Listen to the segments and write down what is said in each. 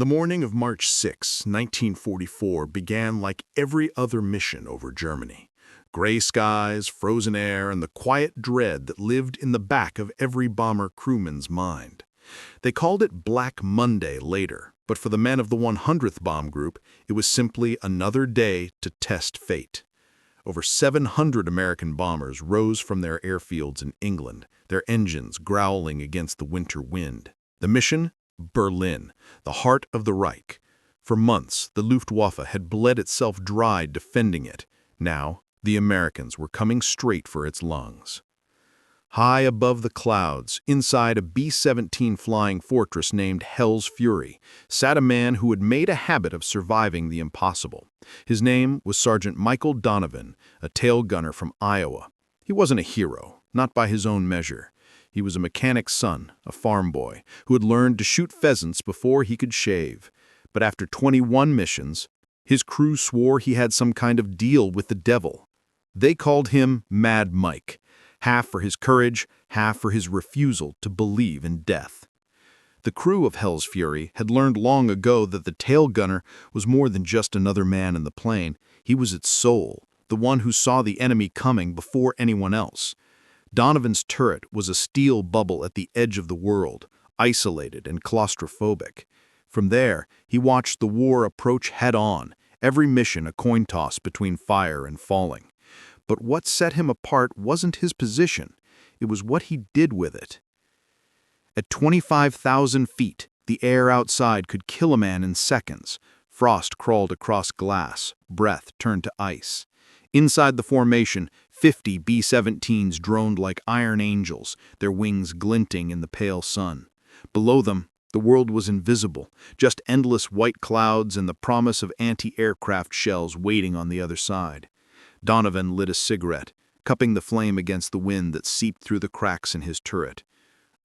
The morning of March 6, 1944 began like every other mission over Germany. Gray skies, frozen air, and the quiet dread that lived in the back of every bomber crewman's mind. They called it Black Monday later, but for the men of the 100th Bomb Group, it was simply another day to test fate. Over 700 American bombers rose from their airfields in England, their engines growling against the winter wind. The mission? Berlin, the heart of the Reich. For months, the Luftwaffe had bled itself dry defending it. Now, the Americans were coming straight for its lungs. High above the clouds, inside a B-17 flying fortress named Hell's Fury, sat a man who had made a habit of surviving the impossible. His name was Sergeant Michael Donovan, a tail gunner from Iowa. He wasn't a hero, not by his own measure. He was a mechanic's son, a farm boy, who had learned to shoot pheasants before he could shave. But after 21 missions, his crew swore he had some kind of deal with the devil. They called him Mad Mike, half for his courage, half for his refusal to believe in death. The crew of Hell's Fury had learned long ago that the tail gunner was more than just another man in the plane. He was its soul, the one who saw the enemy coming before anyone else. Donovan's turret was a steel bubble at the edge of the world, isolated and claustrophobic. From there, he watched the war approach head-on, every mission a coin toss between fire and falling. But what set him apart wasn't his position, it was what he did with it. At 25,000 feet, the air outside could kill a man in seconds. Frost crawled across glass, breath turned to ice. Inside the formation, 50 B-17s droned like iron angels, their wings glinting in the pale sun. Below them, the world was invisible, just endless white clouds and the promise of anti-aircraft shells waiting on the other side. Donovan lit a cigarette, cupping the flame against the wind that seeped through the cracks in his turret.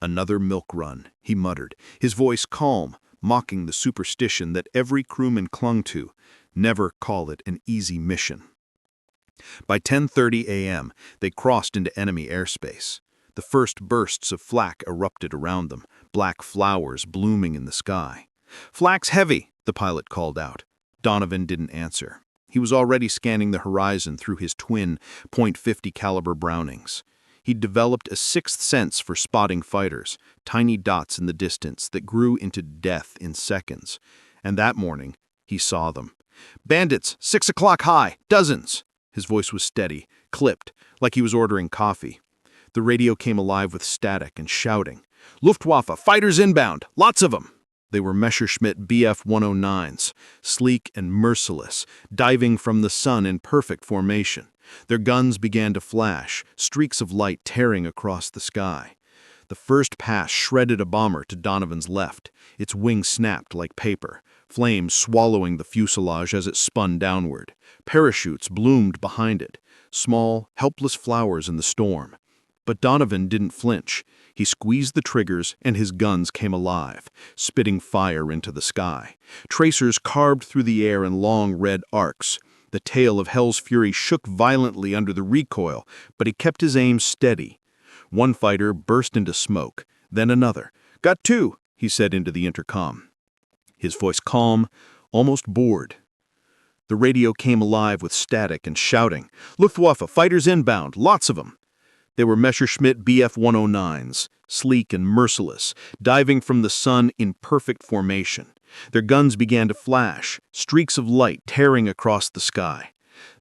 "Another milk run," he muttered, his voice calm, mocking the superstition that every crewman clung to. Never call it an easy mission. By 10:30 a.m., they crossed into enemy airspace. The first bursts of flak erupted around them, black flowers blooming in the sky. "Flak's heavy," the pilot called out. Donovan didn't answer. He was already scanning the horizon through his twin .50 caliber Brownings. He'd developed a sixth sense for spotting fighters, tiny dots in the distance that grew into death in seconds. And that morning, he saw them. "Bandits, 6 o'clock high, dozens!" His voice was steady, clipped, like he was ordering coffee. The radio came alive with static and shouting. "Luftwaffe, fighters inbound, lots of them!" They were Messerschmitt Bf-109s, sleek and merciless, diving from the sun in perfect formation. Their guns began to flash, streaks of light tearing across the sky. The first pass shredded a bomber to Donovan's left. Its wing snapped like paper, flames swallowing the fuselage as it spun downward. Parachutes bloomed behind it, small, helpless flowers in the storm. But Donovan didn't flinch. He squeezed the triggers and his guns came alive, spitting fire into the sky. Tracers carved through the air in long red arcs. The tail of Hell's Fury shook violently under the recoil, but he kept his aim steady. One fighter burst into smoke, then another. "Got two," he said into the intercom. His voice calm, almost bored. The radio came alive with static and shouting. "Luftwaffe, fighters inbound, lots of them!" They were Messerschmitt Bf-109s, sleek and merciless, diving from the sun in perfect formation. Their guns began to flash, streaks of light tearing across the sky.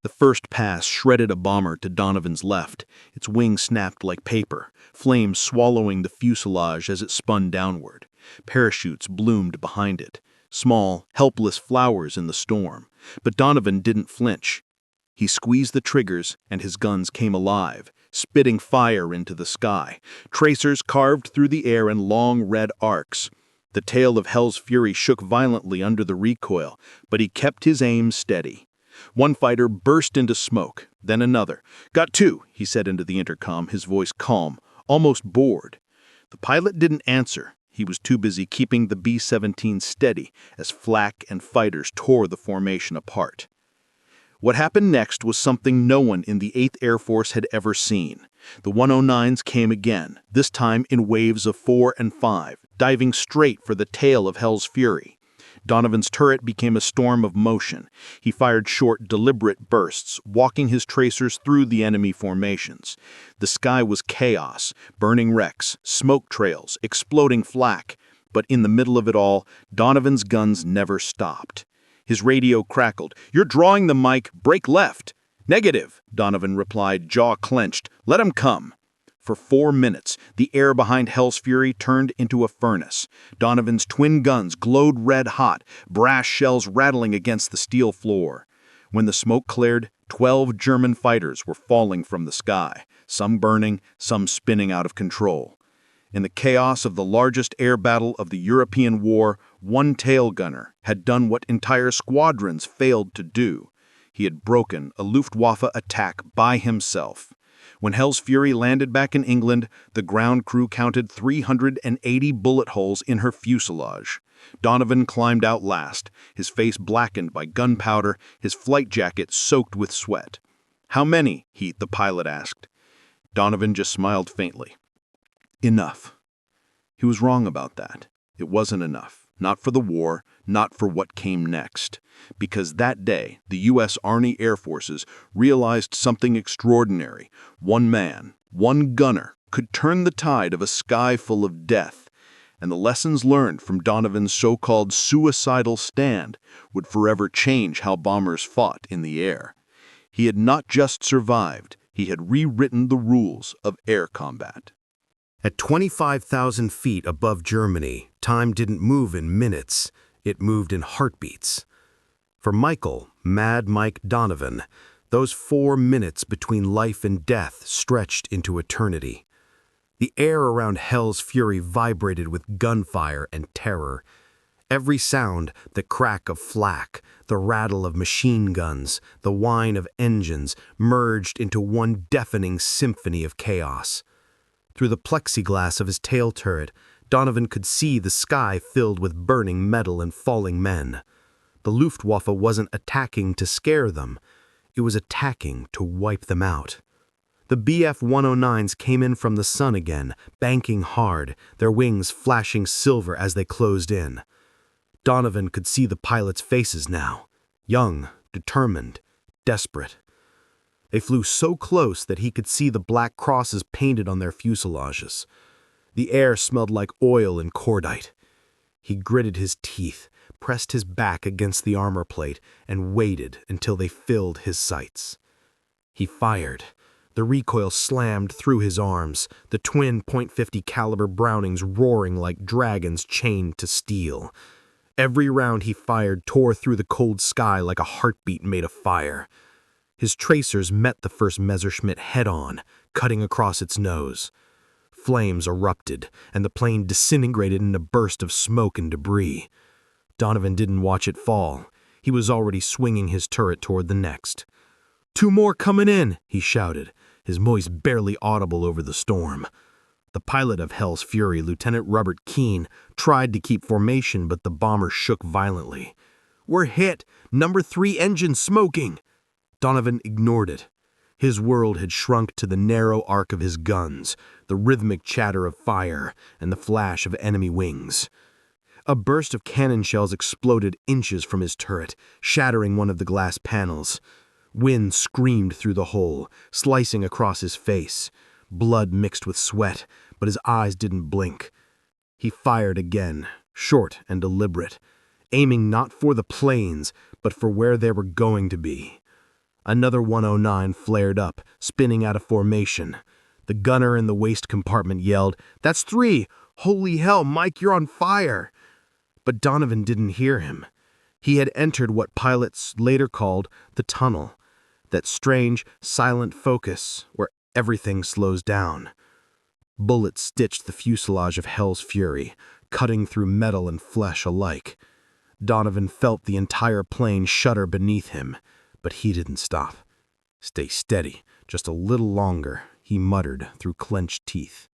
The first pass shredded a bomber to Donovan's left. Its wing snapped like paper, flames swallowing the fuselage as it spun downward. Parachutes bloomed behind it, small, helpless flowers in the storm. But Donovan didn't flinch. He squeezed the triggers and his guns came alive, spitting fire into the sky. Tracers carved through the air in long red arcs. The tail of Hell's Fury shook violently under the recoil, but he kept his aim steady. One fighter burst into smoke, then another. "Got two," he said into the intercom, his voice calm, almost bored. The pilot didn't answer. He was too busy keeping the B-17 steady as flak and fighters tore the formation apart. What happened next was something no one in the 8th Air Force had ever seen. The 109s came again, this time in waves of 4 and 5, diving straight for the tail of Hell's Fury. Donovan's turret became a storm of motion. He fired short, deliberate bursts, walking his tracers through the enemy formations. The sky was chaos, burning wrecks, smoke trails, exploding flak. But in the middle of it all, Donovan's guns never stopped. His radio crackled. "You're drawing the mic. Break left." "Negative," Donovan replied, jaw clenched. "Let him come." For 4 minutes, the air behind Hell's Fury turned into a furnace. Donovan's twin guns glowed red hot, brass shells rattling against the steel floor. When the smoke cleared, 12 German fighters were falling from the sky, some burning, some spinning out of control. In the chaos of the largest air battle of the European war, one tail gunner had done what entire squadrons failed to do. He had broken a Luftwaffe attack by himself. When Hell's Fury landed back in England, the ground crew counted 380 bullet holes in her fuselage. Donovan climbed out last, his face blackened by gunpowder, his flight jacket soaked with sweat. "How many?" the pilot asked. Donovan just smiled faintly. "Enough." He was wrong about that. It wasn't enough. Not for the war, not for what came next. Because that day, the U.S. Army Air Forces realized something extraordinary. One man, one gunner, could turn the tide of a sky full of death. And the lessons learned from Donovan's so-called suicidal stand would forever change how bombers fought in the air. He had not just survived, he had rewritten the rules of air combat. At 25,000 feet above Germany, time didn't move in minutes, it moved in heartbeats. For Michael, Mad Mike Donovan, those 4 minutes between life and death stretched into eternity. The air around Hell's Fury vibrated with gunfire and terror. Every sound, the crack of flak, the rattle of machine guns, the whine of engines, merged into one deafening symphony of chaos. Through the plexiglass of his tail turret, Donovan could see the sky filled with burning metal and falling men. The Luftwaffe wasn't attacking to scare them. It was attacking to wipe them out. The Bf-109s came in from the sun again, banking hard, their wings flashing silver as they closed in. Donovan could see the pilots' faces now, young, determined, desperate. They flew so close that he could see the black crosses painted on their fuselages. The air smelled like oil and cordite. He gritted his teeth, pressed his back against the armor plate, and waited until they filled his sights. He fired. The recoil slammed through his arms, the twin .50 caliber Brownings roaring like dragons chained to steel. Every round he fired tore through the cold sky like a heartbeat made of fire. His tracers met the first Messerschmitt head-on, cutting across its nose. Flames erupted, and the plane disintegrated in a burst of smoke and debris. Donovan didn't watch it fall. He was already swinging his turret toward the next. "2 more coming in," he shouted, his voice barely audible over the storm. The pilot of Hell's Fury, Lieutenant Robert Keane, tried to keep formation, but the bomber shook violently. "We're hit! Number 3 engine smoking!" Donovan ignored it. His world had shrunk to the narrow arc of his guns, the rhythmic chatter of fire, and the flash of enemy wings. A burst of cannon shells exploded inches from his turret, shattering one of the glass panels. Wind screamed through the hole, slicing across his face. Blood mixed with sweat, but his eyes didn't blink. He fired again, short and deliberate, aiming not for the planes, but for where they were going to be. Another 109 flared up, spinning out of formation. The gunner in the waist compartment yelled, "That's 3! Holy hell, Mike, you're on fire!" But Donovan didn't hear him. He had entered what pilots later called the tunnel, that strange, silent focus where everything slows down. Bullets stitched the fuselage of Hell's Fury, cutting through metal and flesh alike. Donovan felt the entire plane shudder beneath him, but he didn't stop. "Stay steady, just a little longer," he muttered through clenched teeth.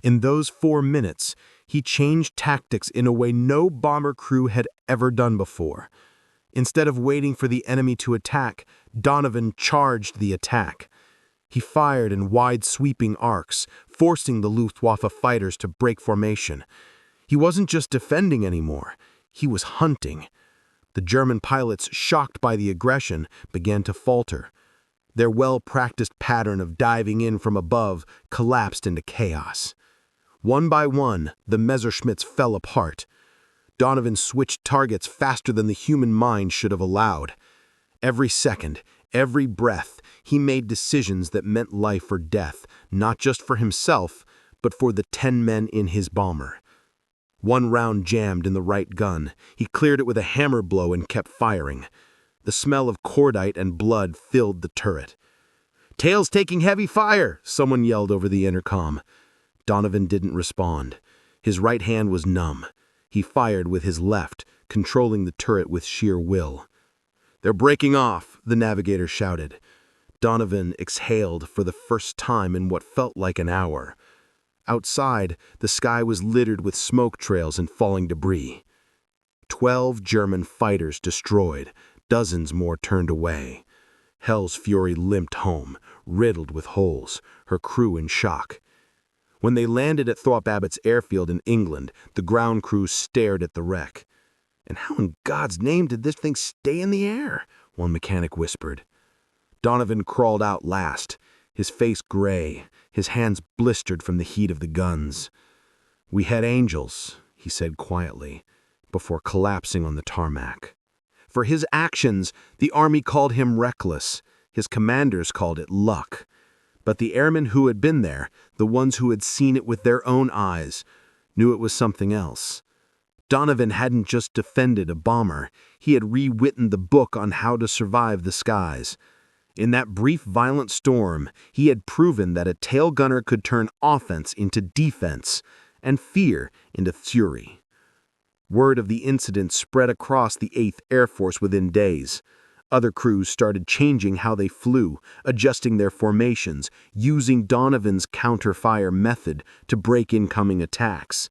In those 4 minutes, he changed tactics in a way no bomber crew had ever done before. Instead of waiting for the enemy to attack, Donovan charged the attack. He fired in wide sweeping arcs, forcing the Luftwaffe fighters to break formation. He wasn't just defending anymore. He was hunting. The German pilots, shocked by the aggression, began to falter. Their well-practiced pattern of diving in from above collapsed into chaos. One by one, the Messerschmitts fell apart. Donovan switched targets faster than the human mind should have allowed. Every second, every breath, he made decisions that meant life or death, not just for himself, but for the 10 men in his bomber. One round jammed in the right gun. He cleared it with a hammer blow and kept firing. The smell of cordite and blood filled the turret. "Tail's taking heavy fire!" someone yelled over the intercom. Donovan didn't respond. His right hand was numb. He fired with his left, controlling the turret with sheer will. "They're breaking off," the navigator shouted. Donovan exhaled for the first time in what felt like an hour. Outside, the sky was littered with smoke trails and falling debris. 12 German fighters destroyed, dozens more turned away. Hell's Fury limped home, riddled with holes, her crew in shock. When they landed at Thorpe Abbott's airfield in England, the ground crew stared at the wreck. "And how in God's name did this thing stay in the air?" one mechanic whispered. Donovan crawled out last, his face gray, his hands blistered from the heat of the guns. "We had angels," he said quietly, before collapsing on the tarmac. For his actions, the Army called him reckless. His commanders called it luck. But the airmen who had been there, the ones who had seen it with their own eyes, knew it was something else. Donovan hadn't just defended a bomber, he had rewritten the book on how to survive the skies. In that brief violent storm, he had proven that a tail gunner could turn offense into defense, and fear into fury. Word of the incident spread across the 8th Air Force within days. Other crews started changing how they flew, adjusting their formations, using Donovan's counter-fire method to break incoming attacks.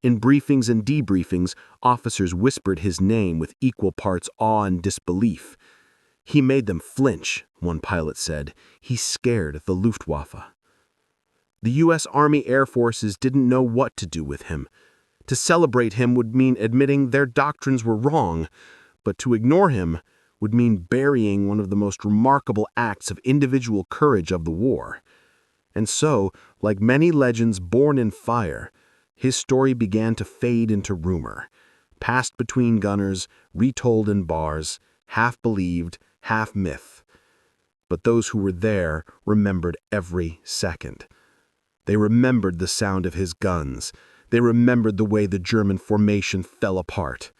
In briefings and debriefings, officers whispered his name with equal parts awe and disbelief. "He made them flinch," one pilot said. "He scared the Luftwaffe." The U.S. Army Air Forces didn't know what to do with him. To celebrate him would mean admitting their doctrines were wrong, but to ignore him would mean burying one of the most remarkable acts of individual courage of the war. And so, like many legends born in fire, his story began to fade into rumor, passed between gunners, retold in bars, half believed, half myth. But those who were there remembered every second. They remembered the sound of his guns. They remembered the way the German formation fell apart.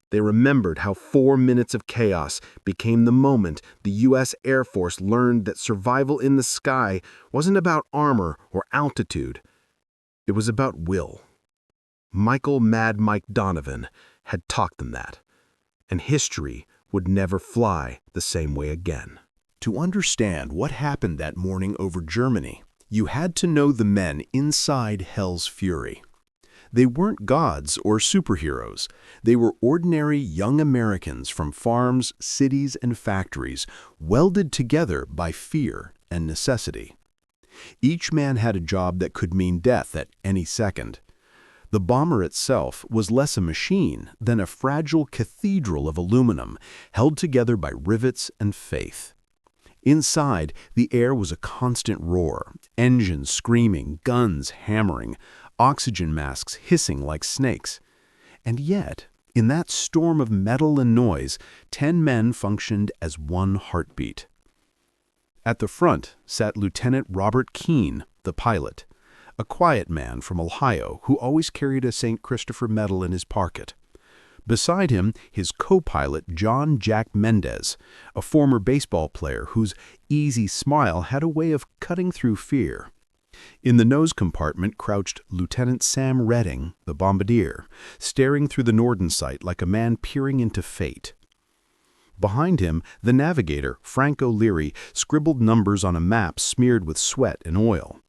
They remembered how 4 minutes of chaos became the moment the U.S. Air Force learned that survival in the sky wasn't about armor or altitude. It was about will. Michael "Mad Mike" Donovan had taught them that, and history would never fly the same way again. To understand what happened that morning over Germany, you had to know the men inside Hell's Fury. They weren't gods or superheroes. They were ordinary young Americans from farms, cities, and factories, welded together by fear and necessity. Each man had a job that could mean death at any second. The bomber itself was less a machine than a fragile cathedral of aluminum held together by rivets and faith. Inside, the air was a constant roar, engines screaming, guns hammering, oxygen masks hissing like snakes. And yet, in that storm of metal and noise, 10 men functioned as one heartbeat. At the front sat Lieutenant Robert Keene, the pilot, a quiet man from Ohio who always carried a St. Christopher medal in his pocket. Beside him, his co-pilot John Jack Mendez, a former baseball player whose easy smile had a way of cutting through fear. In the nose compartment crouched Lieutenant Sam Redding, the bombardier, staring through the Norden sight like a man peering into fate. Behind him, the navigator, Frank O'Leary, scribbled numbers on a map smeared with sweat and oil.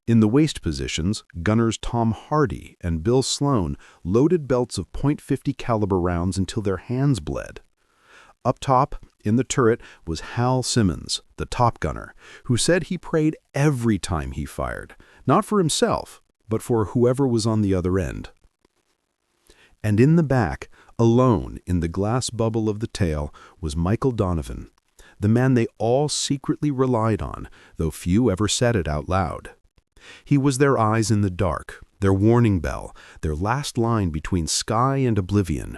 In the waist positions, gunners Tom Hardy and Bill Sloan loaded belts of .50 caliber rounds until their hands bled. Up top, in the turret, was Hal Simmons, the top gunner, who said he prayed every time he fired, not for himself, but for whoever was on the other end. And in the back, Alone in the glass bubble of the tail was Michael Donovan, the man they all secretly relied on, though few ever said it out loud. He was their eyes in the dark, their warning bell, their last line between sky and oblivion.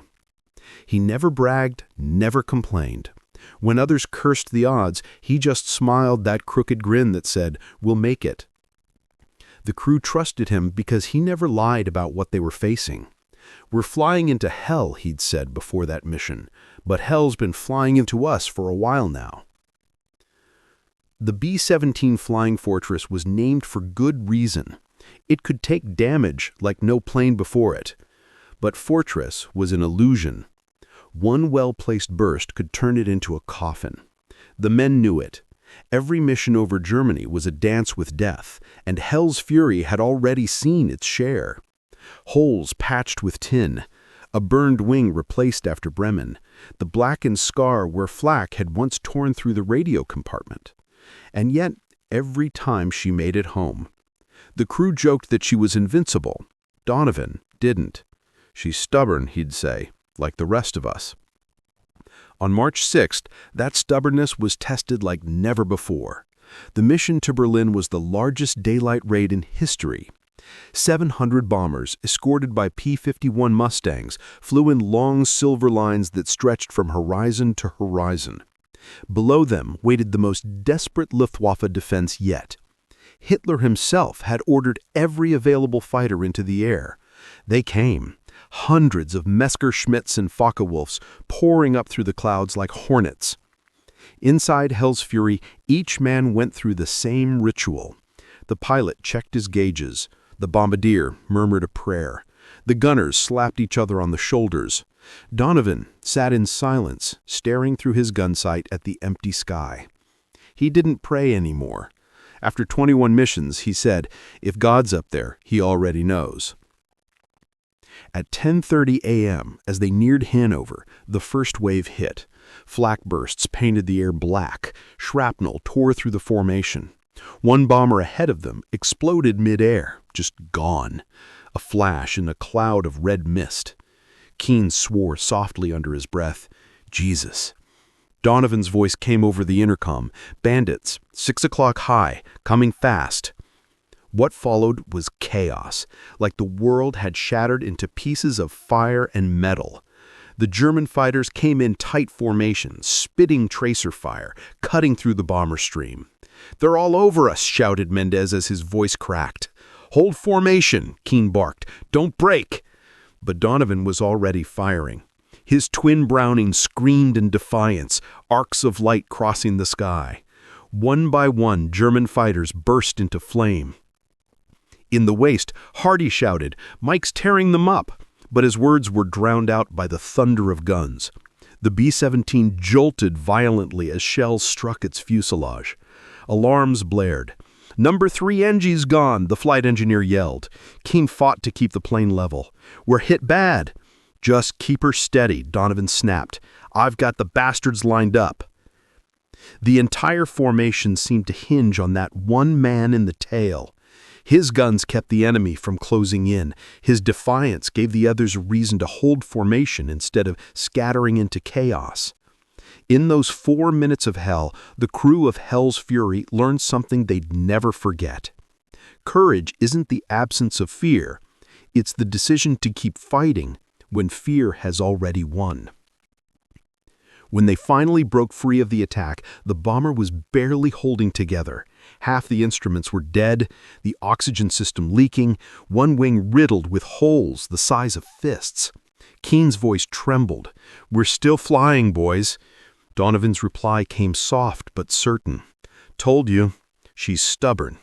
He never bragged, never complained. When others cursed the odds, he just smiled that crooked grin that said, "We'll make it." The crew trusted him because he never lied about what they were facing. "We're flying into hell," he'd said before that mission, "but hell's been flying into us for a while now." The B-17 Flying Fortress was named for good reason. It could take damage like no plane before it. But Fortress was an illusion. One well-placed burst could turn it into a coffin. The men knew it. Every mission over Germany was a dance with death, and Hell's Fury had already seen its share. Holes patched with tin, a burned wing replaced after Bremen, the blackened scar where flak had once torn through the radio compartment. And yet, every time she made it home. The crew joked that she was invincible. Donovan didn't. "She's stubborn," he'd say, "like the rest of us." On March 6th, that stubbornness was tested like never before. The mission to Berlin was the largest daylight raid in history. 700 bombers, escorted by P-51 Mustangs, flew in long silver lines that stretched from horizon to horizon. Below them waited the most desperate Luftwaffe defense yet. Hitler himself had ordered every available fighter into the air. They came, hundreds of Messerschmitts and Focke-Wulfs pouring up through the clouds like hornets. Inside Hell's Fury, each man went through the same ritual. The pilot checked his gauges. The bombardier murmured a prayer. The gunners slapped each other on the shoulders. Donovan sat in silence, staring through his gun sight at the empty sky. He didn't pray anymore. After 21 missions, he said, "If God's up there, he already knows." At 10:30 a.m., as they neared Hanover, the first wave hit. Flak bursts painted the air black. Shrapnel tore through the formation. One bomber ahead of them exploded mid-air, just gone. A flash in a cloud of red mist. Keane swore softly under his breath, "Jesus." Donovan's voice came over the intercom. "Bandits, 6 o'clock high, coming fast." What followed was chaos, like the world had shattered into pieces of fire and metal. The German fighters came in tight formation, spitting tracer fire, cutting through the bomber stream. "They're all over us," shouted Mendez as his voice cracked. "Hold formation," Keane barked. "Don't break." But Donovan was already firing. His twin Browning screamed in defiance, arcs of light crossing the sky. One by one, German fighters burst into flame. In the waist, Hardy shouted, "Mike's tearing them up," but his words were drowned out by the thunder of guns. The B-17 jolted violently as shells struck its fuselage. Alarms blared. "Number 3 engine's gone," the flight engineer yelled. Keane fought to keep the plane level. "We're hit bad." "Just keep her steady," Donovan snapped. "I've got the bastards lined up." The entire formation seemed to hinge on that one man in the tail. His guns kept the enemy from closing in. His defiance gave the others a reason to hold formation instead of scattering into chaos. In those 4 minutes of hell, the crew of Hell's Fury learned something they'd never forget. Courage isn't the absence of fear. It's the decision to keep fighting when fear has already won. When they finally broke free of the attack, the bomber was barely holding together. Half the instruments were dead, the oxygen system leaking, one wing riddled with holes the size of fists. Keane's voice trembled. "We're still flying, boys." Donovan's reply came soft but certain. "Told you, she's stubborn."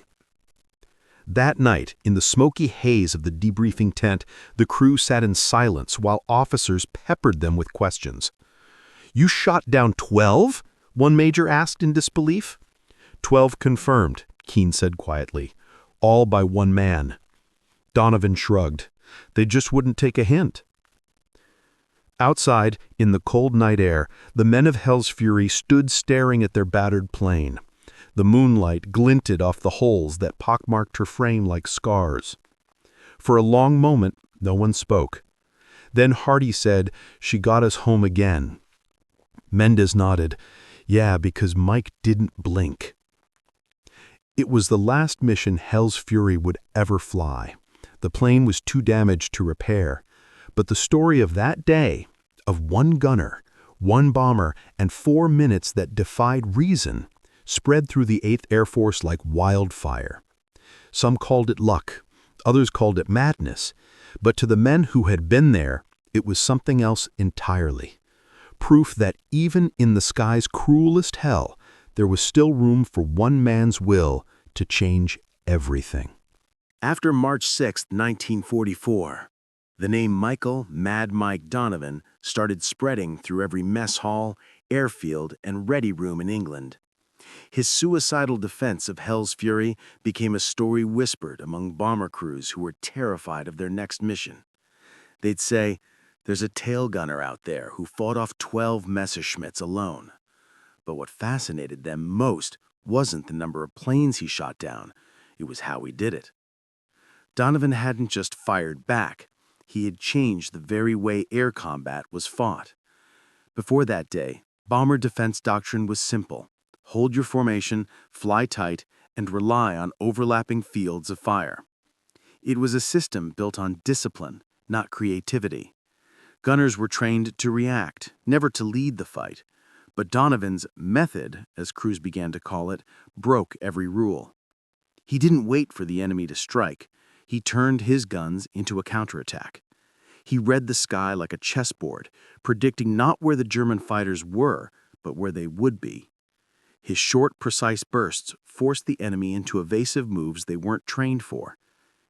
That night, in the smoky haze of the debriefing tent, the crew sat in silence while officers peppered them with questions. "You shot down 12?" one major asked in disbelief. 12 confirmed, Keane said quietly. "All by one man." Donovan shrugged. "They just wouldn't take a hint." Outside, in the cold night air, the men of Hell's Fury stood staring at their battered plane. The moonlight glinted off the holes that pockmarked her frame like scars. For a long moment, no one spoke. Then Hardy said, "She got us home again." Mendez nodded. "Yeah, because Mike didn't blink." It was the last mission Hell's Fury would ever fly. The plane was too damaged to repair. But the story of that day, of one gunner, one bomber, and 4 minutes that defied reason, spread through the 8th Air Force like wildfire. Some called it luck, others called it madness, but to the men who had been there, it was something else entirely. Proof that even in the sky's cruelest hell, there was still room for one man's will to change everything. After March 6, 1944, the name Michael "Mad Mike" Donovan started spreading through every mess hall, airfield, and ready room in England. His suicidal defense of Hell's Fury became a story whispered among bomber crews who were terrified of their next mission. They'd say, "There's a tail gunner out there who fought off 12 Messerschmitts alone." But what fascinated them most wasn't the number of planes he shot down, it was how he did it. Donovan hadn't just fired back, he had changed the very way air combat was fought. Before that day, bomber defense doctrine was simple: hold your formation, fly tight, and rely on overlapping fields of fire. It was a system built on discipline, not creativity. Gunners were trained to react, never to lead the fight. But Donovan's method, as crews began to call it, broke every rule. He didn't wait for the enemy to strike. He turned his guns into a counterattack. He read the sky like a chessboard, predicting not where the German fighters were, but where they would be. His short, precise bursts forced the enemy into evasive moves they weren't trained for.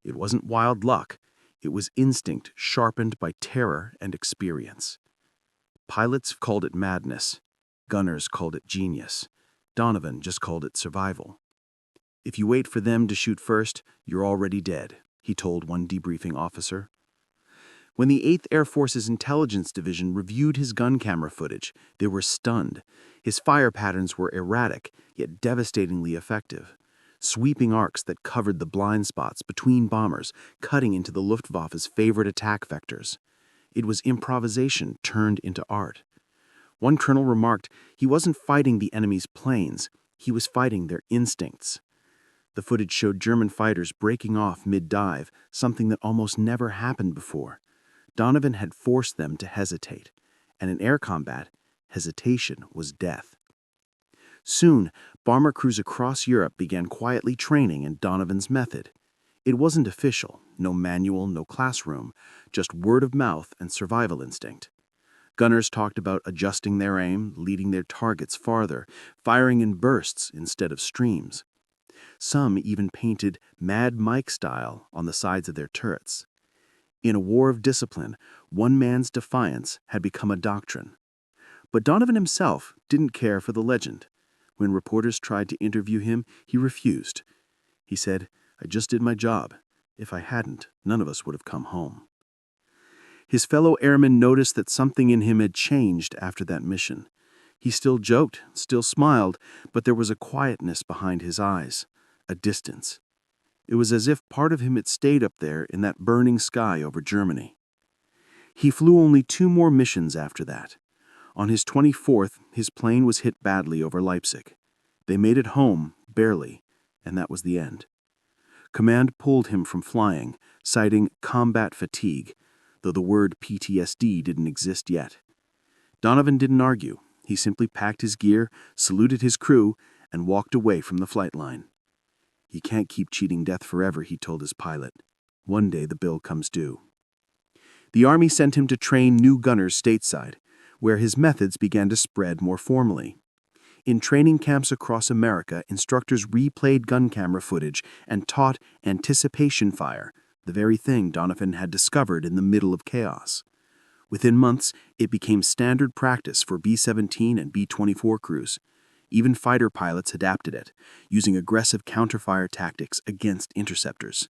It wasn't wild luck. It was instinct sharpened by terror and experience. Pilots called it madness. Gunners called it genius. Donovan just called it survival. "If you wait for them to shoot first, you're already dead," he told one debriefing officer. When the 8th Air Force's Intelligence Division reviewed his gun camera footage, they were stunned. His fire patterns were erratic, yet devastatingly effective. Sweeping arcs that covered the blind spots between bombers, cutting into the Luftwaffe's favorite attack vectors. It was improvisation turned into art. One colonel remarked he wasn't fighting the enemy's planes, he was fighting their instincts. The footage showed German fighters breaking off mid-dive, something that almost never happened before. Donovan had forced them to hesitate, and in air combat, hesitation was death. Soon, bomber crews across Europe began quietly training in Donovan's method. It wasn't official, no manual, no classroom, just word of mouth and survival instinct. Gunners talked about adjusting their aim, leading their targets farther, firing in bursts instead of streams. Some even painted Mad Mike style on the sides of their turrets. In a war of discipline, one man's defiance had become a doctrine. But Donovan himself didn't care for the legend. When reporters tried to interview him, he refused. He said, "I just did my job. If I hadn't, none of us would have come home." His fellow airmen noticed that something in him had changed after that mission. He still joked, still smiled, but there was a quietness behind his eyes, a distance. It was as if part of him had stayed up there in that burning sky over Germany. He flew only 2 more missions after that. On his 24th, his plane was hit badly over Leipzig. They made it home, barely, and that was the end. Command pulled him from flying, citing combat fatigue, though the word PTSD didn't exist yet. Donovan didn't argue. He simply packed his gear, saluted his crew, and walked away from the flight line. "You can't keep cheating death forever," he told his pilot. "One day the bill comes due." The Army sent him to train new gunners stateside, where his methods began to spread more formally. In training camps across America, instructors replayed gun camera footage and taught anticipation fire, the very thing Donovan had discovered in the middle of chaos. Within months, it became standard practice for B-17 and B-24 crews. Even fighter pilots adapted it, using aggressive counterfire tactics against interceptors.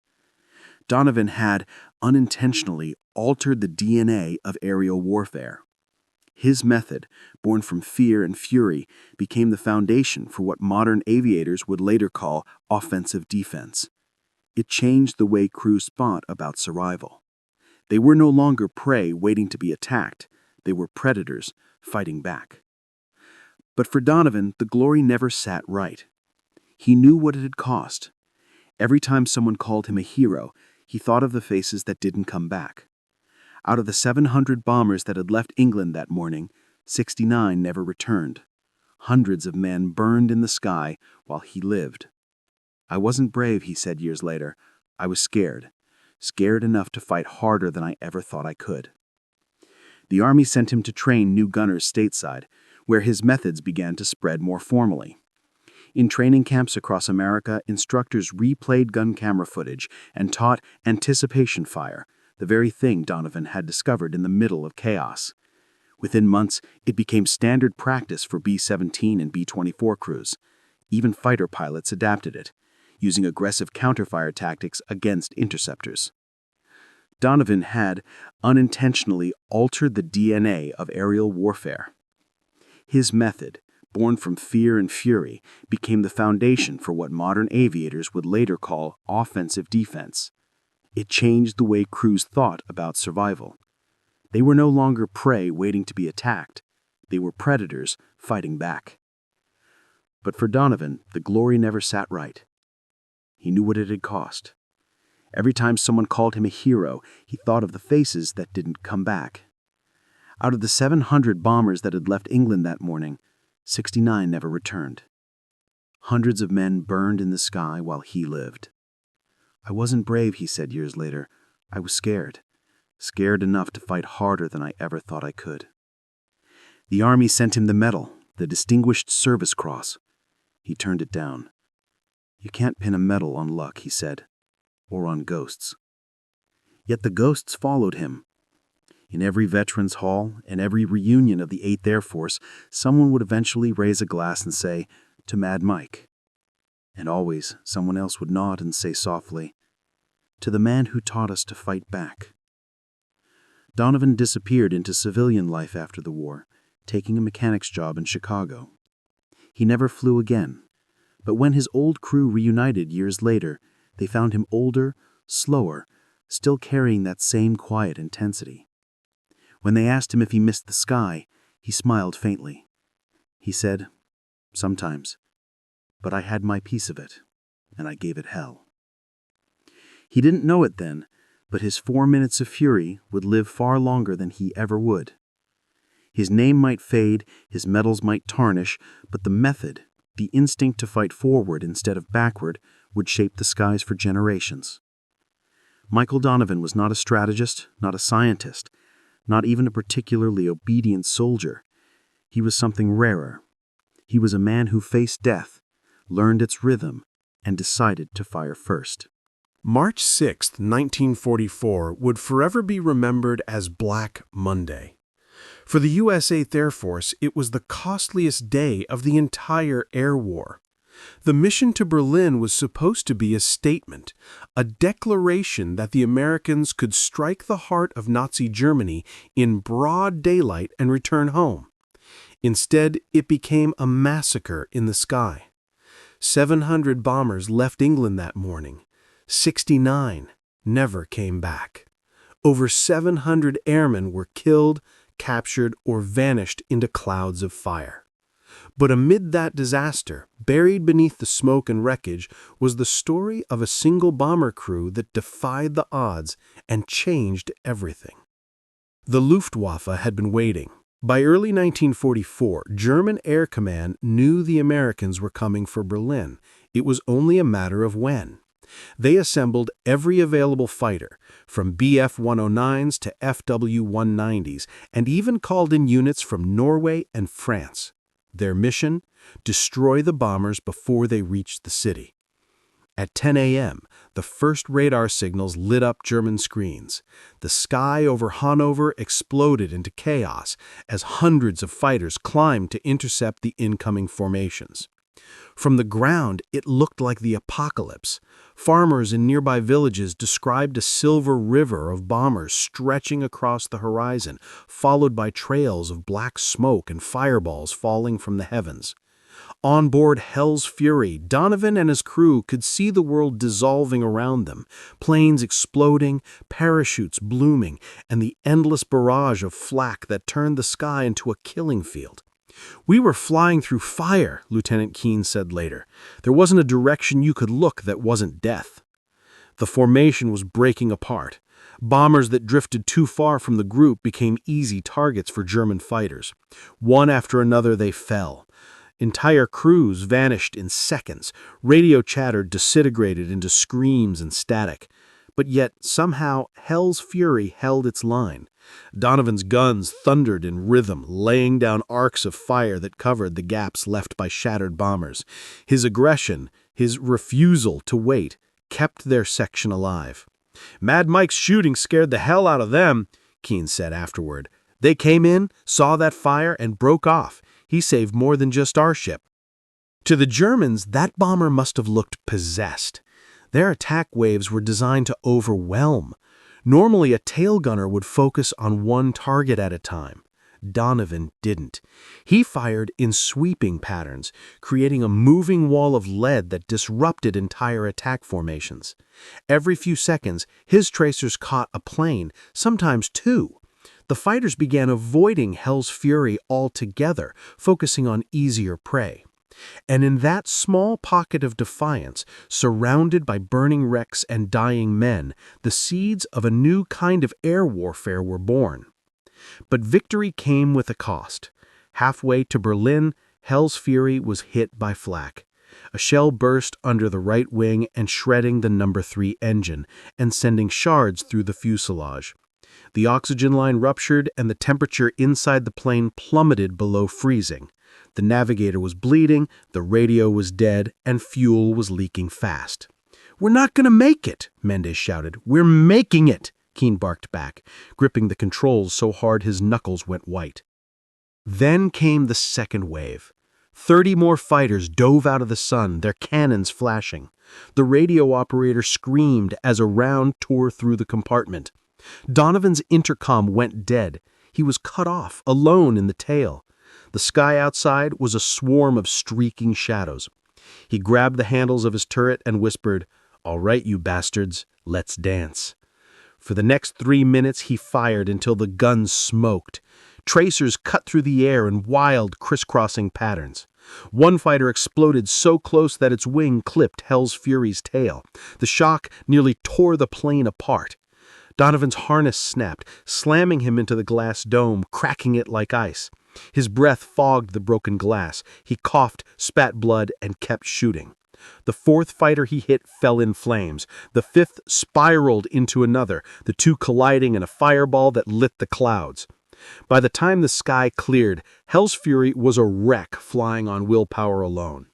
Donovan had, unintentionally, altered the DNA of aerial warfare. His method, born from fear and fury, became the foundation for what modern aviators would later call offensive defense. It changed the way crews thought about survival. They were no longer prey waiting to be attacked. They were predators fighting back. But for Donovan, the glory never sat right. He knew what it had cost. Every time someone called him a hero, he thought of the faces that didn't come back. Out of the 700 bombers that had left England that morning, 69 never returned. Hundreds of men burned in the sky while he lived. "I wasn't brave," he said years later. "I was scared. Scared enough to fight harder than I ever thought I could." The Army sent him to train new gunners stateside, where his methods began to spread more formally. In training camps across America, instructors replayed gun camera footage and taught anticipation fire, the very thing Donovan had discovered in the middle of chaos. Within months, it became standard practice for B-17 and B-24 crews. Even fighter pilots adapted it, using aggressive counterfire tactics against interceptors. Donovan had unintentionally altered the DNA of aerial warfare. His method, born from fear and fury, became the foundation for what modern aviators would later call offensive defense. It changed the way crews thought about survival. They were no longer prey waiting to be attacked. They were predators fighting back. But for Donovan, the glory never sat right. He knew what it had cost. Every time someone called him a hero, he thought of the faces that didn't come back. Out of the 700 bombers that had left England that morning, 69 never returned. Hundreds of men burned in the sky while he lived. "I wasn't brave," he said years later. "I was scared. Scared enough to fight harder than I ever thought I could." The Army sent him the medal, the Distinguished Service Cross. He turned it down. "You can't pin a medal on luck," he said, "or on ghosts." Yet the ghosts followed him. In every Veterans Hall and every reunion of the 8th Air Force, someone would eventually raise a glass and say, "To Mad Mike." And always someone else would nod and say softly, "To the man who taught us to fight back." Donovan disappeared into civilian life after the war, taking a mechanic's job in Chicago. He never flew again, but when his old crew reunited years later, they found him older, slower, still carrying that same quiet intensity. When they asked him if he missed the sky, he smiled faintly. He said, "Sometimes, but I had my piece of it, and I gave it hell." He didn't know it then, but his 4 minutes of fury would live far longer than he ever would. His name might fade, his medals might tarnish, but the method, the instinct to fight forward instead of backward, would shape the skies for generations. Michael Donovan was not a strategist, not a scientist, not even a particularly obedient soldier. He was something rarer. He was a man who faced death, learned its rhythm, and decided to fire first. March 6, 1944 would forever be remembered as Black Monday. For the U.S. 8th Air Force, it was the costliest day of the entire air war. The mission to Berlin was supposed to be a statement, a declaration that the Americans could strike the heart of Nazi Germany in broad daylight and return home. Instead, it became a massacre in the sky. 700 bombers left England that morning. 69 never came back. Over 700 airmen were killed, captured, or vanished into clouds of fire. But amid that disaster, buried beneath the smoke and wreckage, was the story of a single bomber crew that defied the odds and changed everything. The Luftwaffe had been waiting. By early 1944, German Air Command knew the Americans were coming for Berlin. It was only a matter of when. They assembled every available fighter, from Bf-109s to FW-190s, and even called in units from Norway and France. Their mission? Destroy the bombers before they reached the city. At 10 a.m., the first radar signals lit up German screens. The sky over Hanover exploded into chaos as hundreds of fighters climbed to intercept the incoming formations. From the ground, it looked like the apocalypse. Farmers in nearby villages described a silver river of bombers stretching across the horizon, followed by trails of black smoke and fireballs falling from the heavens. On board Hell's Fury, Donovan and his crew could see the world dissolving around them, planes exploding, parachutes blooming, and the endless barrage of flak that turned the sky into a killing field. "We were flying through fire," Lieutenant Keane said later. "There wasn't a direction you could look that wasn't death." The formation was breaking apart. Bombers that drifted too far from the group became easy targets for German fighters. One after another they fell. Entire crews vanished in seconds. Radio chatter disintegrated into screams and static. But yet, somehow, Hell's Fury held its line. Donovan's guns thundered in rhythm, laying down arcs of fire that covered the gaps left by shattered bombers. His aggression, his refusal to wait, kept their section alive. "Mad Mike's shooting scared the hell out of them," Keane said afterward. "They came in, saw that fire, and broke off. He saved more than just our ship." To the Germans, that bomber must have looked possessed. Their attack waves were designed to overwhelm. Normally, a tail gunner would focus on one target at a time. Donovan didn't. He fired in sweeping patterns, creating a moving wall of lead that disrupted entire attack formations. Every few seconds, his tracers caught a plane, sometimes two. The fighters began avoiding Hell's Fury altogether, focusing on easier prey. And in that small pocket of defiance, surrounded by burning wrecks and dying men, the seeds of a new kind of air warfare were born. But victory came with a cost. Halfway to Berlin, Hell's Fury was hit by flak. A shell burst under the right wing and shredding the No. 3 engine and sending shards through the fuselage. The oxygen line ruptured and the temperature inside the plane plummeted below freezing. The navigator was bleeding, the radio was dead, and fuel was leaking fast. "We're not going to make it," Mendez shouted. "We're making it," Keane barked back, gripping the controls so hard his knuckles went white. Then came the second wave. 30 more fighters dove out of the sun, their cannons flashing. The radio operator screamed as a round tore through the compartment. Donovan's intercom went dead. He was cut off, alone in the tail. The sky outside was a swarm of streaking shadows. He grabbed the handles of his turret and whispered, "All right, you bastards, let's dance." For the next 3 minutes, he fired until the guns smoked. Tracers cut through the air in wild, crisscrossing patterns. One fighter exploded so close that its wing clipped Hell's Fury's tail. The shock nearly tore the plane apart. Donovan's harness snapped, slamming him into the glass dome, cracking it like ice. His breath fogged the broken glass. He coughed, spat blood, and kept shooting. The fourth fighter he hit fell in flames. The fifth spiraled into another, the two colliding in a fireball that lit the clouds. By the time the sky cleared, Hell's Fury was a wreck flying on willpower alone.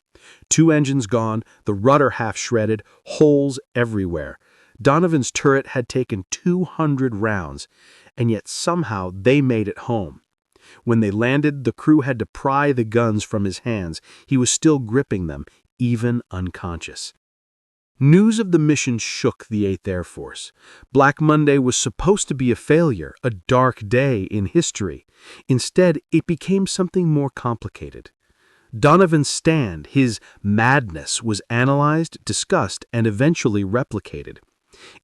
2 engines gone, the rudder half shredded, holes everywhere. Donovan's turret had taken 200 rounds, and yet somehow they made it home. When they landed, the crew had to pry the guns from his hands. He was still gripping them, even unconscious. News of the mission shook the 8th Air Force. Black Monday was supposed to be a failure, a dark day in history. Instead, it became something more complicated. Donovan's stand, his madness, was analyzed, discussed, and eventually replicated.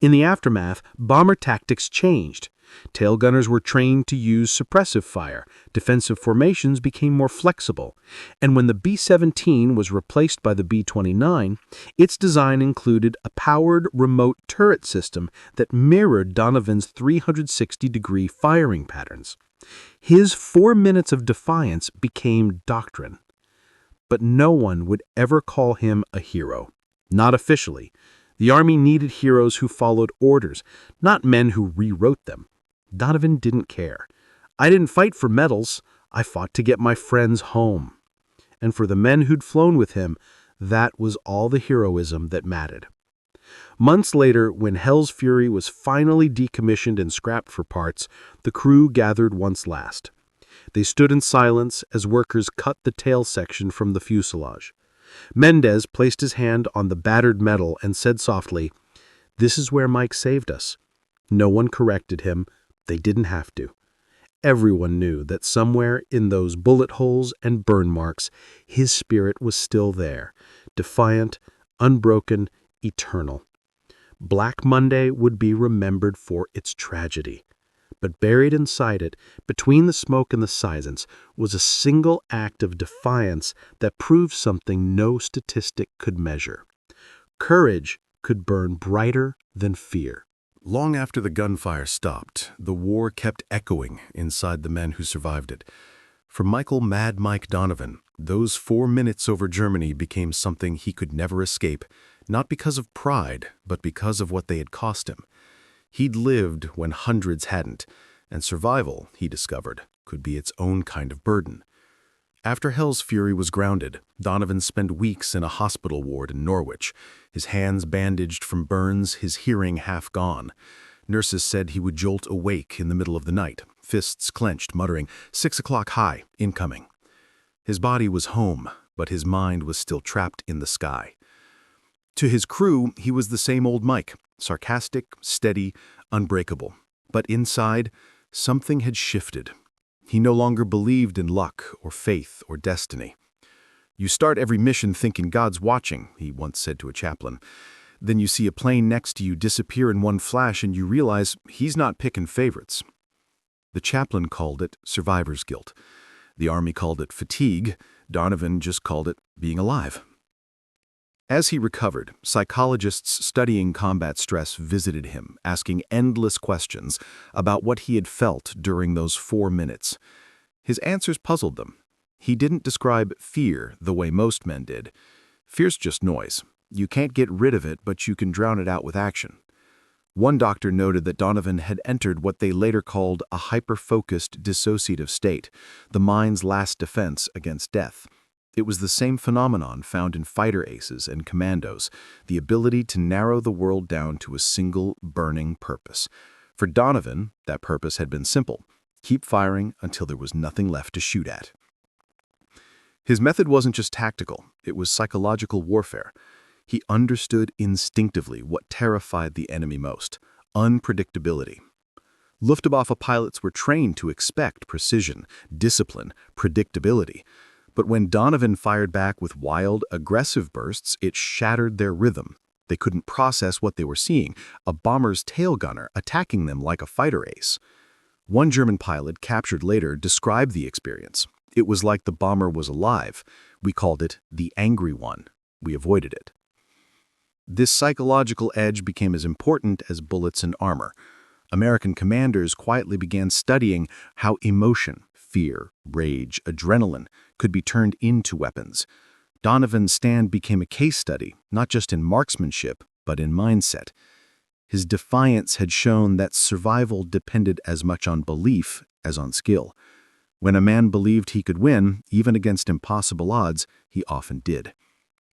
In the aftermath, bomber tactics changed. Tail gunners were trained to use suppressive fire, defensive formations became more flexible, and when the B-17 was replaced by the B-29, its design included a powered remote turret system that mirrored Donovan's 360-degree firing patterns. His 4 minutes of defiance became doctrine. But no one would ever call him a hero. Not officially. The Army needed heroes who followed orders, not men who rewrote them. Donovan didn't care. "I didn't fight for medals. I fought to get my friends home." And for the men who'd flown with him, that was all the heroism that mattered. Months later, when Hell's Fury was finally decommissioned and scrapped for parts, the crew gathered once last. They stood in silence as workers cut the tail section from the fuselage. Mendez placed his hand on the battered metal and said softly, "This is where Mike saved us." No one corrected him. They didn't have to. Everyone knew that somewhere in those bullet holes and burn marks, his spirit was still there, defiant, unbroken, eternal. Black Monday would be remembered for its tragedy. But buried inside it, between the smoke and the silence, was a single act of defiance that proved something no statistic could measure. Courage could burn brighter than fear. Long after the gunfire stopped, the war kept echoing inside the men who survived it. For Michael "Mad Mike" Donovan, those 4 minutes over Germany became something he could never escape, not because of pride, but because of what they had cost him. He'd lived when hundreds hadn't, and survival, he discovered, could be its own kind of burden. After Hell's Fury was grounded, Donovan spent weeks in a hospital ward in Norwich, his hands bandaged from burns, his hearing half gone. Nurses said he would jolt awake in the middle of the night, fists clenched, muttering, "6 o'clock high, incoming." His body was home, but his mind was still trapped in the sky. To his crew, he was the same old Mike, sarcastic, steady, unbreakable. But inside, something had shifted. He no longer believed in luck or faith or destiny. "You start every mission thinking God's watching," he once said to a chaplain. "Then you see a plane next to you disappear in one flash and you realize he's not picking favorites." The chaplain called it survivor's guilt. The Army called it fatigue. Donovan just called it being alive. As he recovered, psychologists studying combat stress visited him, asking endless questions about what he had felt during those 4 minutes. His answers puzzled them. He didn't describe fear the way most men did. Fear's just noise. You can't get rid of it, but you can drown it out with action. One doctor noted that Donovan had entered what they later called a hyper-focused dissociative state, the mind's last defense against death. It was the same phenomenon found in fighter aces and commandos, the ability to narrow the world down to a single burning purpose. For Donovan, that purpose had been simple: keep firing until there was nothing left to shoot at. His method wasn't just tactical, it was psychological warfare. He understood instinctively what terrified the enemy most: unpredictability. Luftwaffe pilots were trained to expect precision, discipline, predictability. But when Donovan fired back with wild, aggressive bursts, it shattered their rhythm. They couldn't process what they were seeing: a bomber's tail gunner attacking them like a fighter ace. One German pilot, captured later, described the experience. It was like the bomber was alive. We called it the angry one. We avoided it. This psychological edge became as important as bullets and armor. American commanders quietly began studying how emotion, fear, rage, adrenaline could be turned into weapons. Donovan's stand became a case study, not just in marksmanship, but in mindset. His defiance had shown that survival depended as much on belief as on skill. When a man believed he could win, even against impossible odds, he often did.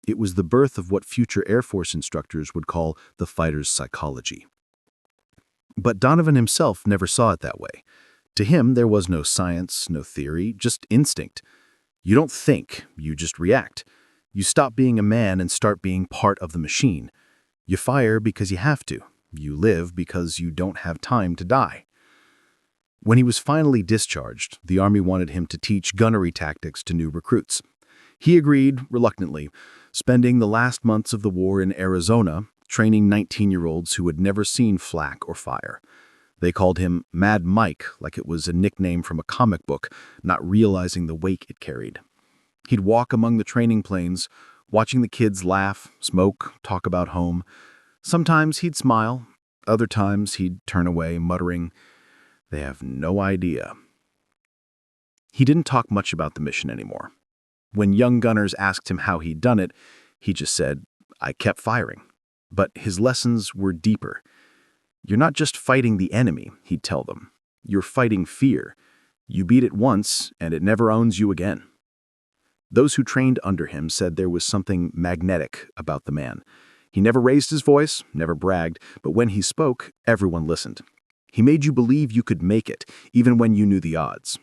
It was the birth of what future Air Force instructors would call the fighter's psychology. But Donovan himself never saw it that way. To him, there was no science, no theory, just instinct. You don't think, you just react. You stop being a man and start being part of the machine. You fire because you have to. You live because you don't have time to die. When he was finally discharged, the Army wanted him to teach gunnery tactics to new recruits. He agreed, reluctantly, spending the last months of the war in Arizona training 19-year-olds who had never seen flak or fire. They called him Mad Mike, like it was a nickname from a comic book, not realizing the weight it carried. He'd walk among the training planes, watching the kids laugh, smoke, talk about home. Sometimes he'd smile, other times he'd turn away, muttering, "They have no idea." He didn't talk much about the mission anymore. When young gunners asked him how he'd done it, he just said, "I kept firing." But his lessons were deeper. "You're not just fighting the enemy," he'd tell them. "You're fighting fear. You beat it once, and it never owns you again." Those who trained under him said there was something magnetic about the man. He never raised his voice, never bragged, but when he spoke, everyone listened. He made you believe you could make it, even when you knew the odds.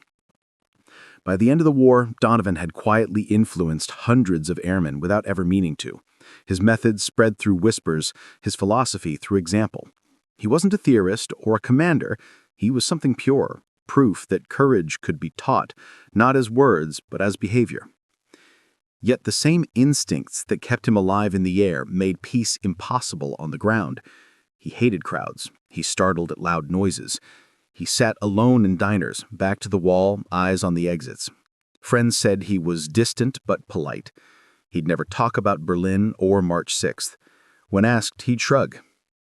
By the end of the war, Donovan had quietly influenced hundreds of airmen without ever meaning to. His methods spread through whispers, his philosophy through example. He wasn't a theorist or a commander, he was something purer, proof that courage could be taught, not as words, but as behavior. Yet the same instincts that kept him alive in the air made peace impossible on the ground. He hated crowds. He startled at loud noises. He sat alone in diners, back to the wall, eyes on the exits. Friends said he was distant but polite. He'd never talk about Berlin or March 6th. When asked, he'd shrug.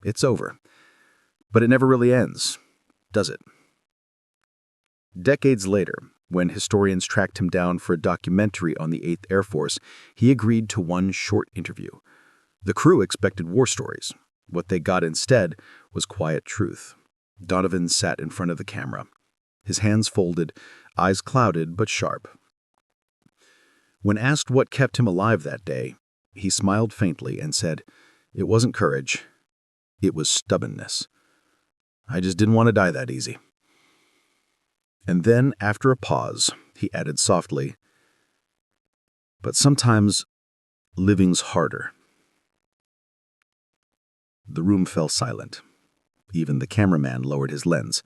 It's over. But it never really ends, does it? Decades later, when historians tracked him down for a documentary on the 8th Air Force, he agreed to one short interview. The crew expected war stories. What they got instead was quiet truth. Donovan sat in front of the camera, his hands folded, eyes clouded but sharp. When asked what kept him alive that day, he smiled faintly and said, "It wasn't courage. It was stubbornness. I just didn't want to die that easy." And then, after a pause, he added softly, "But sometimes living's harder." The room fell silent. Even the cameraman lowered his lens.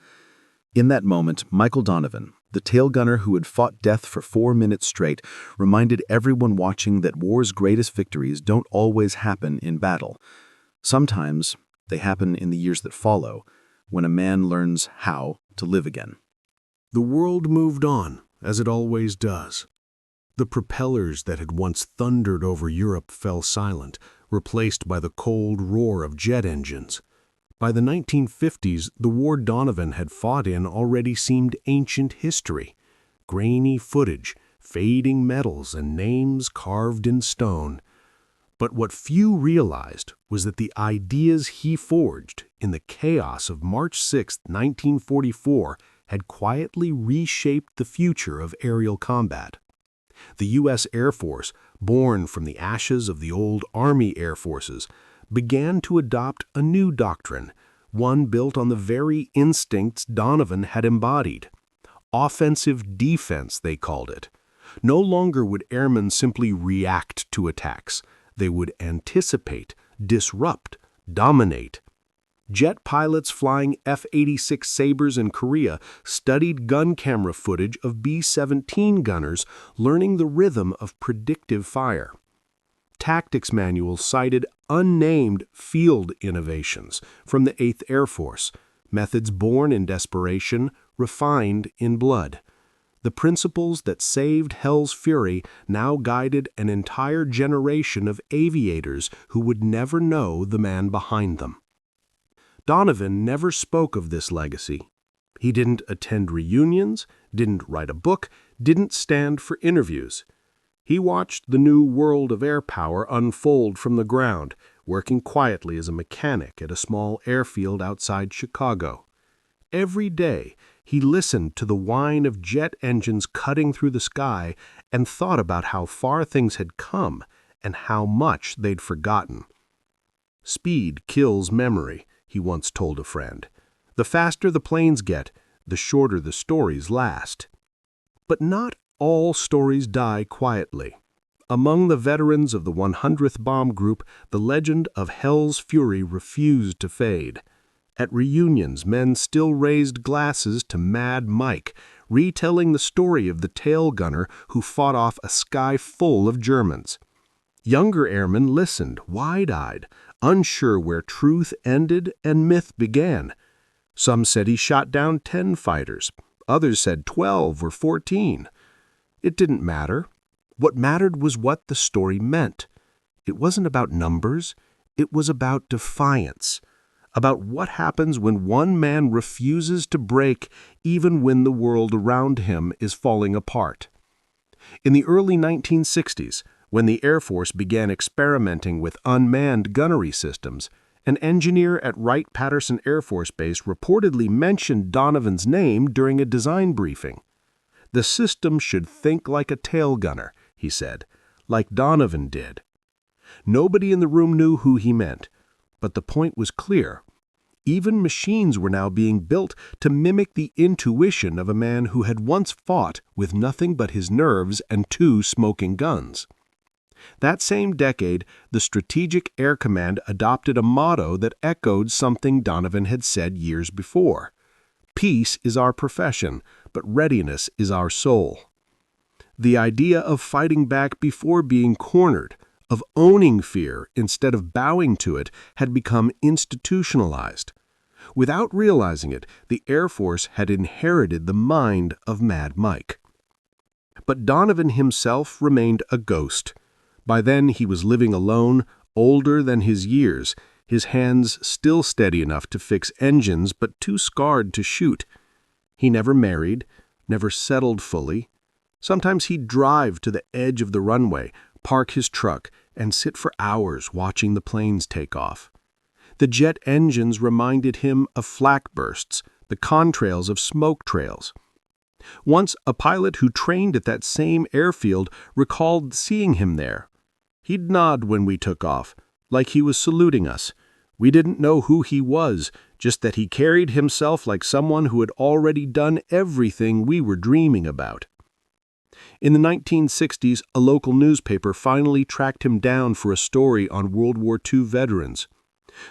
In that moment, Michael Donovan, the tail gunner who had fought death for 4 minutes straight, reminded everyone watching that war's greatest victories don't always happen in battle. Sometimes they happen in the years that follow, when a man learns how to live again. The world moved on, as it always does. The propellers that had once thundered over Europe fell silent, replaced by the cold roar of jet engines. By the 1950s, the war Donovan had fought in already seemed ancient history. Grainy footage, fading metals, and names carved in stone. But what few realized was that the ideas he forged in the chaos of March 6, 1944, had quietly reshaped the future of aerial combat. The U.S. Air Force, born from the ashes of the old Army Air Forces, began to adopt a new doctrine, one built on the very instincts Donovan had embodied. Offensive defense, they called it. No longer would airmen simply react to attacks. They would anticipate, disrupt, dominate. Jet pilots flying F-86 Sabres in Korea studied gun camera footage of B-17 gunners learning the rhythm of predictive fire. Tactics manuals cited unnamed field innovations from the 8th Air Force, methods born in desperation, refined in blood. The principles that saved Hell's Fury now guided an entire generation of aviators who would never know the man behind them. Donovan never spoke of this legacy. He didn't attend reunions, didn't write a book, didn't stand for interviews. He watched the new world of air power unfold from the ground, working quietly as a mechanic at a small airfield outside Chicago. Every day, he listened to the whine of jet engines cutting through the sky and thought about how far things had come and how much they'd forgotten. "Speed kills memory," he once told a friend. "The faster the planes get, the shorter the stories last." But not all stories die quietly. Among the veterans of the 100th Bomb Group, the legend of Hell's Fury refused to fade. At reunions, men still raised glasses to Mad Mike, retelling the story of the tail gunner who fought off a sky full of Germans. Younger airmen listened, wide-eyed, unsure where truth ended and myth began. Some said he shot down 10 fighters. Others said 12 or 14. It didn't matter. What mattered was what the story meant. It wasn't about numbers. It was about defiance, about what happens when one man refuses to break even when the world around him is falling apart. In the early 1960s, when the Air Force began experimenting with unmanned gunnery systems, an engineer at Wright-Patterson Air Force Base reportedly mentioned Donovan's name during a design briefing. "The system should think like a tail gunner," he said, "like Donovan did." Nobody in the room knew who he meant, but the point was clear. Even machines were now being built to mimic the intuition of a man who had once fought with nothing but his nerves and 2 smoking guns. That same decade, the Strategic Air Command adopted a motto that echoed something Donovan had said years before. Peace is our profession, but readiness is our soul. The idea of fighting back before being cornered, of owning fear instead of bowing to it, had become institutionalized. Without realizing it, the Air Force had inherited the mind of Mad Mike. But Donovan himself remained a ghost. By then he was living alone, older than his years, his hands still steady enough to fix engines but too scarred to shoot. He never married, never settled fully. Sometimes he'd drive to the edge of the runway, park his truck, and sit for hours watching the planes take off. The jet engines reminded him of flak bursts, the contrails of smoke trails. Once, a pilot who trained at that same airfield recalled seeing him there. He'd nod when we took off, like he was saluting us. We didn't know who he was, just that he carried himself like someone who had already done everything we were dreaming about. In the 1960s, a local newspaper finally tracked him down for a story on World War II veterans.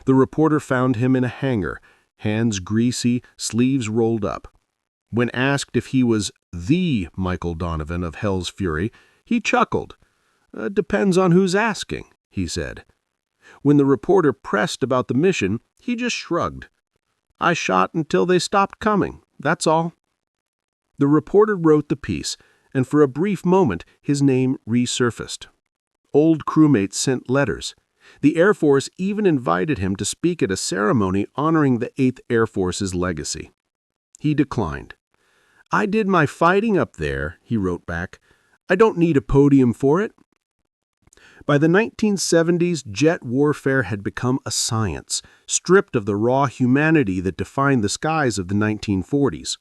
The reporter found him in a hangar, hands greasy, sleeves rolled up. When asked if he was the Michael Donovan of Hell's Fury, he chuckled. "Depends on who's asking," he said. When the reporter pressed about the mission, he just shrugged. "I shot until they stopped coming, that's all." The reporter wrote the piece, and for a brief moment his name resurfaced. Old crewmates sent letters. The Air Force even invited him to speak at a ceremony honoring the 8th Air Force's legacy. He declined. "I did my fighting up there," he wrote back. "I don't need a podium for it." By the 1970s, jet warfare had become a science, stripped of the raw humanity that defined the skies of the 1940s.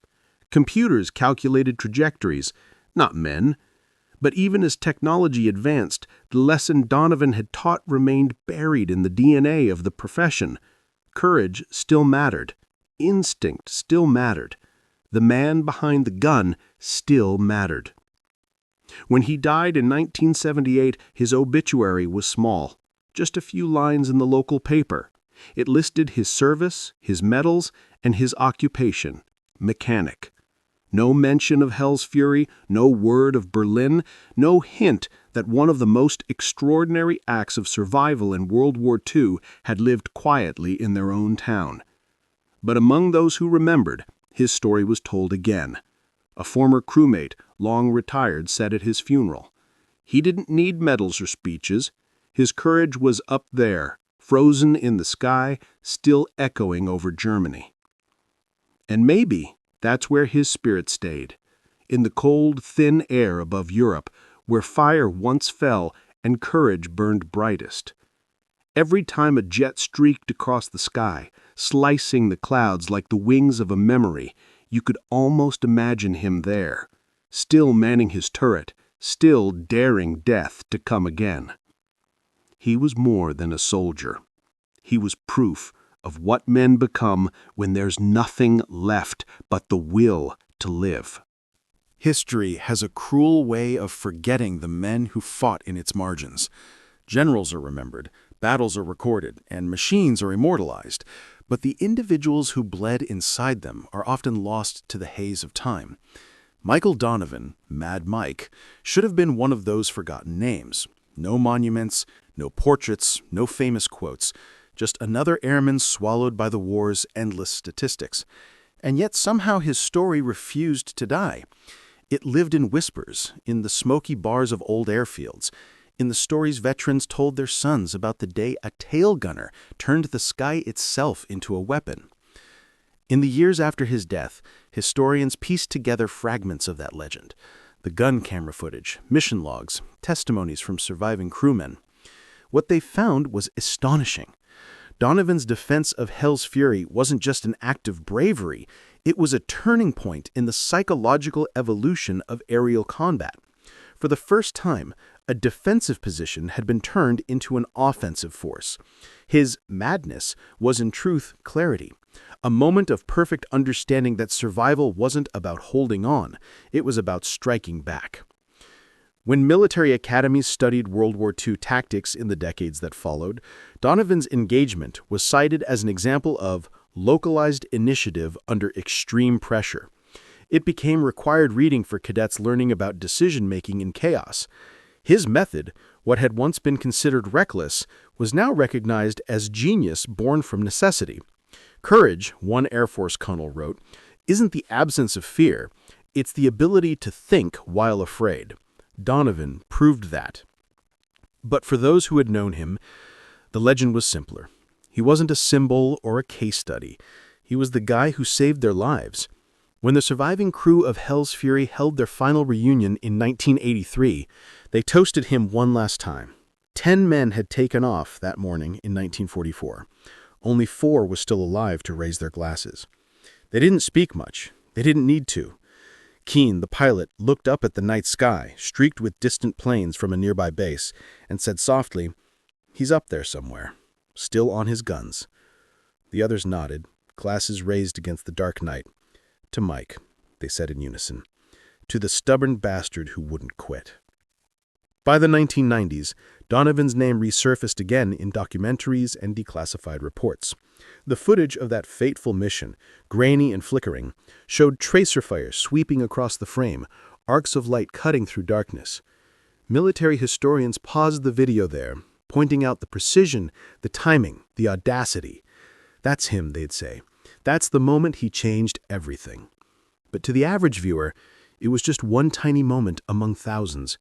Computers calculated trajectories, not men. But even as technology advanced, the lesson Donovan had taught remained buried in the DNA of the profession. Courage still mattered. Instinct still mattered. The man behind the gun still mattered. When he died in 1978, his obituary was small, just a few lines in the local paper. It listed his service, his medals, and his occupation, mechanic. No mention of Hell's Fury, no word of Berlin, no hint that one of the most extraordinary acts of survival in World War II had lived quietly in their own town. But among those who remembered, his story was told again. A former crewmate, long retired, said at his funeral, "He didn't need medals or speeches. His courage was up there, frozen in the sky, still echoing over Germany." And maybe that's where his spirit stayed, in the cold, thin air above Europe, where fire once fell and courage burned brightest. Every time a jet streaked across the sky, slicing the clouds like the wings of a memory, you could almost imagine him there, still manning his turret, still daring death to come again. He was more than a soldier. He was proof of what men become when there's nothing left but the will to live. History has a cruel way of forgetting the men who fought in its margins. Generals are remembered, battles are recorded, and machines are immortalized, but the individuals who bled inside them are often lost to the haze of time. Michael Donovan, Mad Mike, should have been one of those forgotten names. No monuments, no portraits, no famous quotes, just another airman swallowed by the war's endless statistics. And yet somehow his story refused to die. It lived in whispers, in the smoky bars of old airfields, in the stories veterans told their sons about the day a tail gunner turned the sky itself into a weapon. In the years after his death, historians pieced together fragments of that legend. The gun camera footage, mission logs, testimonies from surviving crewmen. What they found was astonishing. Donovan's defense of Hell's Fury wasn't just an act of bravery, it was a turning point in the psychological evolution of aerial combat. For the first time, a defensive position had been turned into an offensive force. His madness was in truth clarity, a moment of perfect understanding that survival wasn't about holding on, it was about striking back. When military academies studied World War II tactics in the decades that followed, Donovan's engagement was cited as an example of localized initiative under extreme pressure. It became required reading for cadets learning about decision-making in chaos. His method, what had once been considered reckless, was now recognized as genius born from necessity. Courage, one Air Force colonel wrote, isn't the absence of fear, it's the ability to think while afraid. Donovan proved that. But for those who had known him, the legend was simpler. He wasn't a symbol or a case study. He was the guy who saved their lives. When the surviving crew of Hell's Fury held their final reunion in 1983, they toasted him one last time. 10 men had taken off that morning in 1944. Only 4 were still alive to raise their glasses. They didn't speak much. They didn't need to. Keane, the pilot, looked up at the night sky, streaked with distant planes from a nearby base, and said softly, "He's up there somewhere, still on his guns." The others nodded, glasses raised against the dark night. "To Mike," they said in unison. "To the stubborn bastard who wouldn't quit." By the 1990s, Donovan's name resurfaced again in documentaries and declassified reports. The footage of that fateful mission, grainy and flickering, showed tracer fire sweeping across the frame, arcs of light cutting through darkness. Military historians paused the video there, pointing out the precision, the timing, the audacity. "That's him," they'd say. "That's the moment he changed everything." But to the average viewer, it was just one tiny moment among thousands.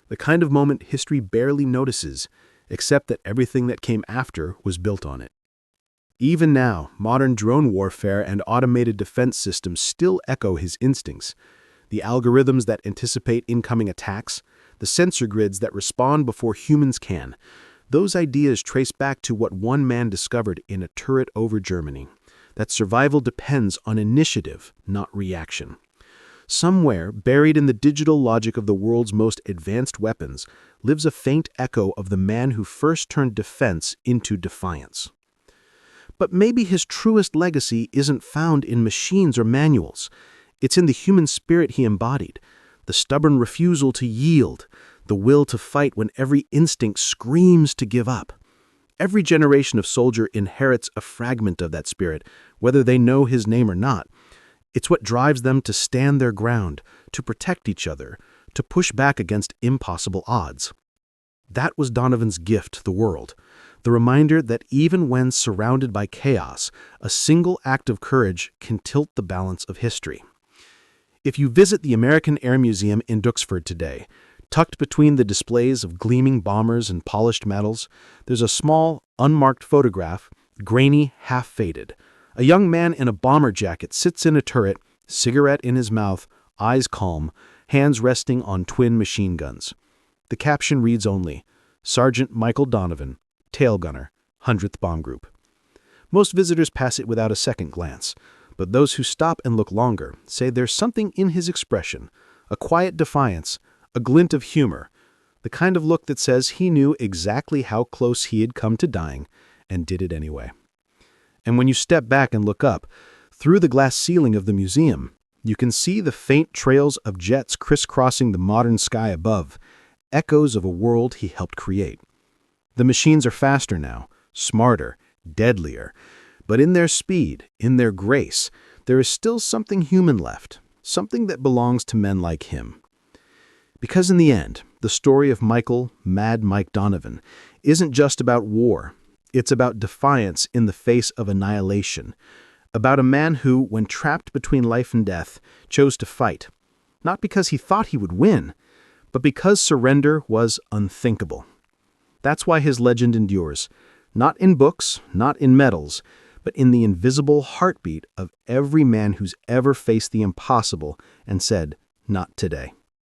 The kind of moment history barely notices, except that everything that came after was built on it. Even now, modern drone warfare and automated defense systems still echo his instincts. The algorithms that anticipate incoming attacks, the sensor grids that respond before humans can. Those ideas trace back to what one man discovered in a turret over Germany, that survival depends on initiative, not reaction. Somewhere, buried in the digital logic of the world's most advanced weapons, lives a faint echo of the man who first turned defense into defiance. But maybe his truest legacy isn't found in machines or manuals. It's in the human spirit he embodied, the stubborn refusal to yield, the will to fight when every instinct screams to give up. Every generation of soldier inherits a fragment of that spirit, whether they know his name or not. It's what drives them to stand their ground, to protect each other, to push back against impossible odds. That was Donovan's gift to the world, the reminder that even when surrounded by chaos, a single act of courage can tilt the balance of history. If you visit the American Air Museum in Duxford today, tucked between the displays of gleaming bombers and polished metals, there's a small, unmarked photograph, grainy, half-faded. A young man in a bomber jacket sits in a turret, cigarette in his mouth, eyes calm, hands resting on twin machine guns. The caption reads only, "Sergeant Michael Donovan, Tail Gunner, 100th Bomb Group." Most visitors pass it without a second glance, but those who stop and look longer say there's something in his expression, a quiet defiance, a glint of humor, the kind of look that says he knew exactly how close he had come to dying and did it anyway. And when you step back and look up, through the glass ceiling of the museum, you can see the faint trails of jets crisscrossing the modern sky above, echoes of a world he helped create. The machines are faster now, smarter, deadlier, but in their speed, in their grace, there is still something human left, something that belongs to men like him. Because in the end, the story of Michael, Mad Mike Donovan, isn't just about war. It's about defiance in the face of annihilation, about a man who, when trapped between life and death, chose to fight, not because he thought he would win, but because surrender was unthinkable. That's why his legend endures, not in books, not in medals, but in the invisible heartbeat of every man who's ever faced the impossible and said, "Not today."